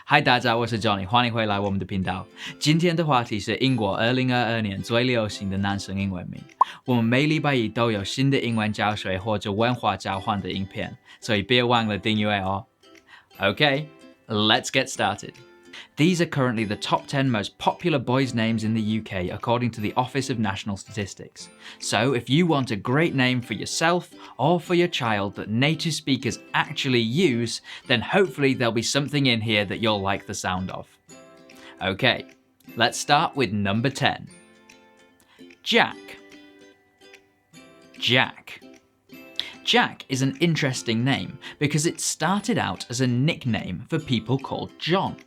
嗨，大家，我是 Johnny， 欢迎回来我们的频道。今天的话题是英国2022年最流行的男生英文名。我们每礼拜一都有新的英文教学或者文化交换的影片，所以别忘了订阅哦。Okay, let's get started. These are currently the top 10 most popular boys' names in the UK according to the Office of National Statistics. So if you want a great name for yourself or for your child that native speakers actually use, then hopefully there'll be something in here that you'll like the sound of. Okay, let's start with number 10. Jack. Jack. Jack is an interesting name because it started out as a nickname for people called John.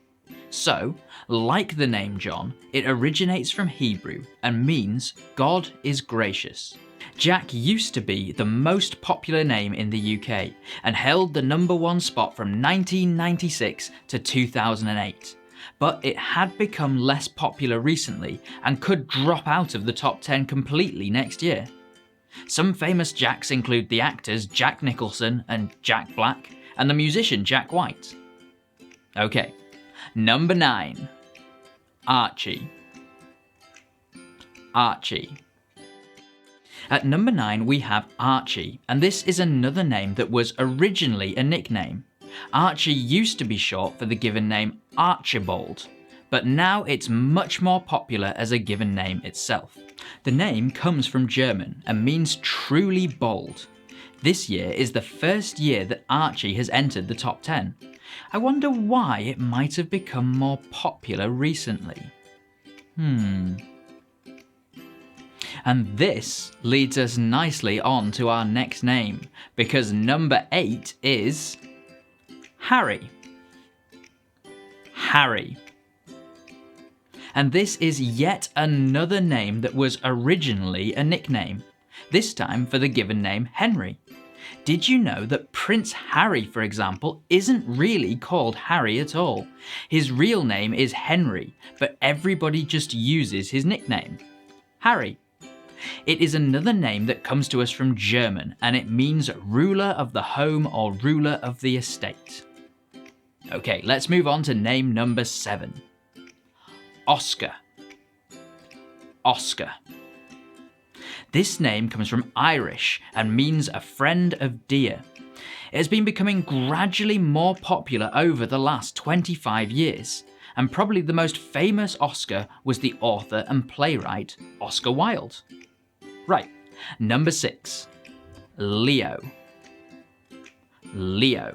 So, like the name John, it originates from Hebrew and means God is gracious. Jack used to be the most popular name in the UK and held the number one spot from 1996 to 2008. But it had become less popular recently and could drop out of the top 10 completely next year. Some famous Jacks include the actors Jack Nicholson and Jack Black, and the musician Jack White. Okay, number 9. Archie. Archie. At number 9 we have Archie, and this is another name that was originally a nickname. Archie used to be short for the given name Archibald, but now it's much more popular as a given name itself. The name comes from German and means truly bold. This year is the first year that Archie has entered the top 10. I wonder why it might have become more popular recently. And this leads us nicely on to our next name, because number 8 is Harry. Harry. And this is yet another name that was originally a nickname, this time for the given name Henry. Did you know that Prince Harry, for example, isn't really called Harry at all? His real name is Henry, but everybody just uses his nickname, Harry. It is another name that comes to us from German, and it means ruler of the home or ruler of the estate. Okay, let's move on to name number 7. Oscar. Oscar. This name comes from Irish and means a friend of dear. It has been becoming gradually more popular over the last 25 years, and probably the most famous Oscar was the author and playwright Oscar Wilde. Right, number 6. Leo. Leo.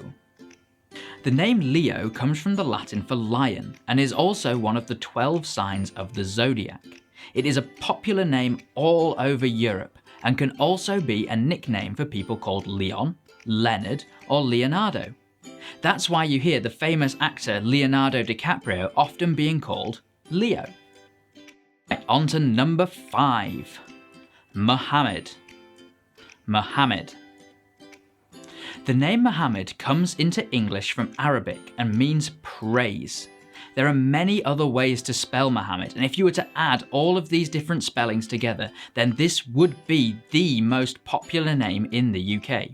The name Leo comes from the Latin for lion and is also one of the 12 signs of the zodiac. It is a popular name all over Europe and can also be a nickname for people called Leon, Leonard, or Leonardo. That's why you hear the famous actor Leonardo DiCaprio often being called Leo. On to number 5. Mohammed. Mohammed. The name Mohammed comes into English from Arabic and means praise. There are many other ways to spell Mohammed, and if you were to add all of these different spellings together, then this would be the most popular name in the UK.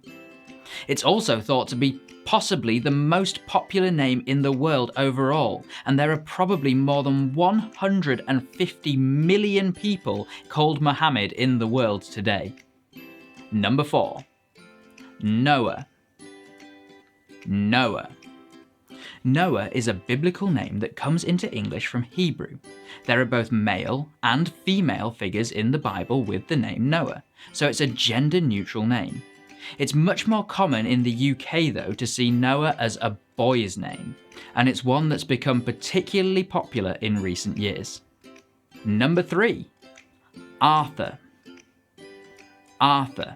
It's also thought to be possibly the most popular name in the world overall, and there are probably more than 150 million people called Mohammed in the world today. Number 4. Noah. Noah. Noah is a biblical name that comes into English from Hebrew. There are both male and female figures in the Bible with the name Noah, so it's a gender-neutral name. It's much more common in the UK though to see Noah as a boy's name, and it's one that's become particularly popular in recent years. Number 3. Arthur. Arthur.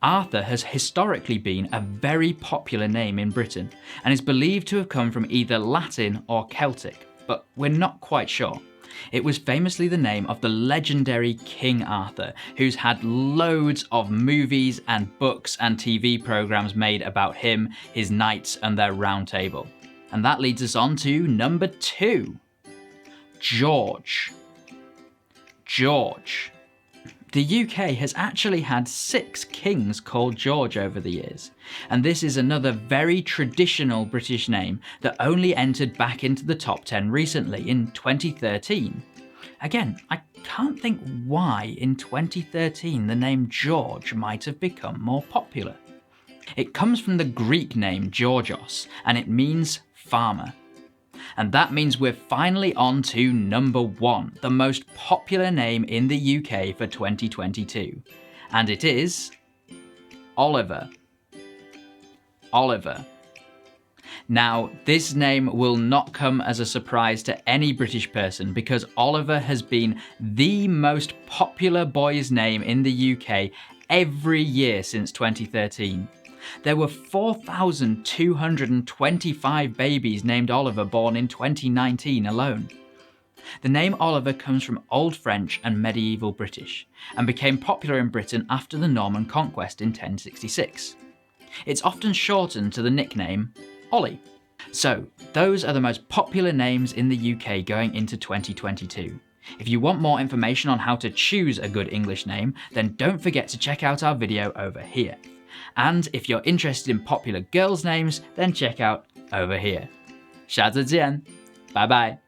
Arthur has historically been a very popular name in Britain and is believed to have come from either Latin or Celtic, but we're not quite sure. It was famously the name of the legendary King Arthur, who's had loads of movies and books and TV programs made about him, his knights and their round table. And that leads us on to number 2. George. George. The UK has actually had 6 kings called George over the years, and this is another very traditional British name that only entered back into the top 10 recently in 2013. Again, I can't think why in 2013 the name George might have become more popular. It comes from the Greek name Georgios, and it means farmer. And that means we're finally on to number 1, the most popular name in the UK for 2022. And it is Oliver. Oliver. Now, this name will not come as a surprise to any British person because Oliver has been the most popular boy's name in the UK every year since 2013. There were 4,225 babies named Oliver born in 2019 alone. The name Oliver comes from Old French and medieval British, and became popular in Britain after the Norman conquest in 1066. It's often shortened to the nickname Ollie. So, those are the most popular names in the UK going into 2022. If you want more information on how to choose a good English name, then don't forget to check out our video over here. And if you're interested in popular girls' names, then check out over here. 下次见，拜拜。